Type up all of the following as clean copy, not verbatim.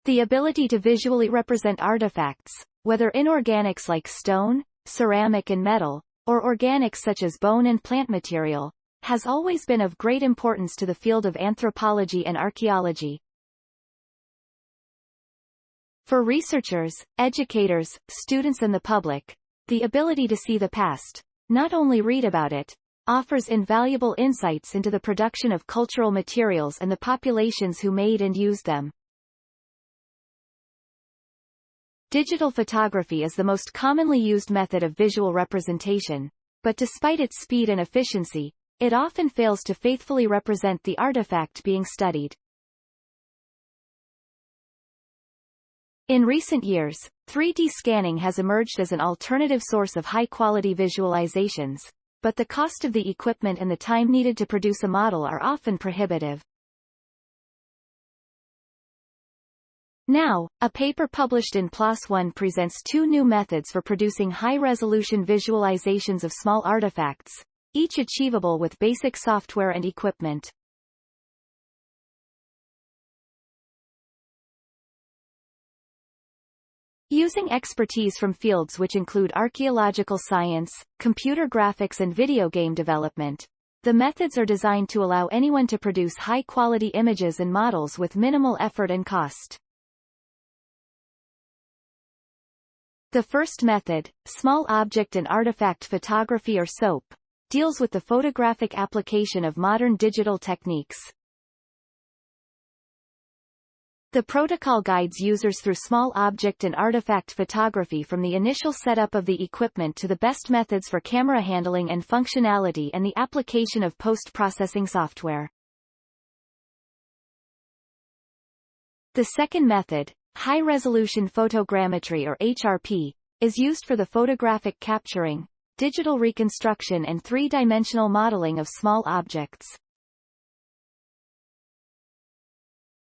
The ability to visually represent artifacts, whether inorganics like stone, ceramic and metal, or organics such as bone and plant material, has always been of great importance to the field of anthropology and archaeology. For researchers, educators, students and the public, the ability to see the past, not only read about it, offers invaluable insights into the production of cultural materials and the populations who made and used them. Digital photography is the most commonly used method of visual representation, but despite its speed and efficiency, it often fails to faithfully represent the artifact being studied. In recent years, 3D scanning has emerged as an alternative source of high-quality visualizations, but the cost of the equipment and the time needed to produce a model are often prohibitive. Now, a paper published in PLOS ONE presents two new methods for producing high-resolution visualizations of small artifacts, each achievable with basic software and equipment. Using expertise from fields which include archaeological science, computer graphics and video game development, the methods are designed to allow anyone to produce high-quality images and models with minimal effort and cost. The first method, small object and artifact photography or SOAP, deals with the photographic application of modern digital techniques. The protocol guides users through small object and artifact photography from the initial setup of the equipment to the best methods for camera handling and functionality and the application of post-processing software. The second method, high-resolution photogrammetry or HRP, is used for the photographic capturing, digital reconstruction and three-dimensional modeling of small objects.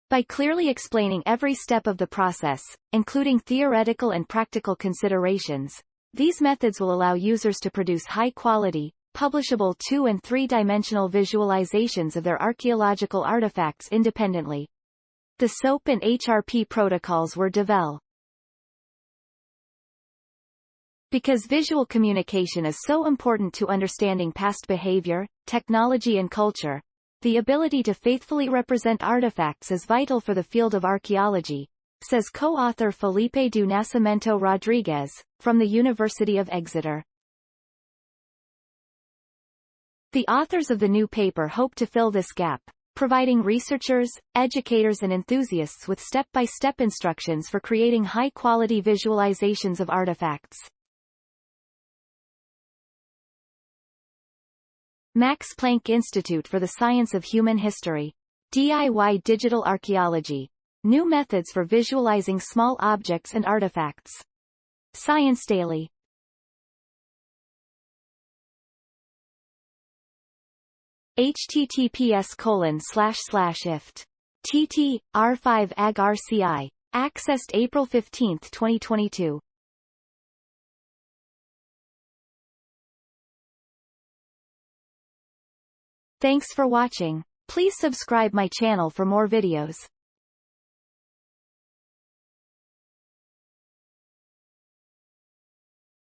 By clearly explaining every step of the process, including theoretical and practical considerations, these methods will allow users to produce high-quality, publishable 2- and 3-dimensional visualizations of their archaeological artifacts independently. The SOAP and HRP protocols were developed because visual communication is so important to understanding past behavior, technology and culture. The ability to faithfully represent artifacts is vital for the field of archaeology, says co-author Felipe do Nascimento Rodrigues, from the University of Exeter. The authors of the new paper hope to fill this gap, providing researchers, educators and enthusiasts with step-by-step instructions for creating high-quality visualizations of artifacts. Max Planck Institute for the Science of Human History. DIY Digital Archaeology. New methods for visualizing small objects and artifacts. Science Daily. https://ift. TT, R5 AG RCI. Accessed April 15, 2022. Thanks for watching. Please subscribe my channel for more videos.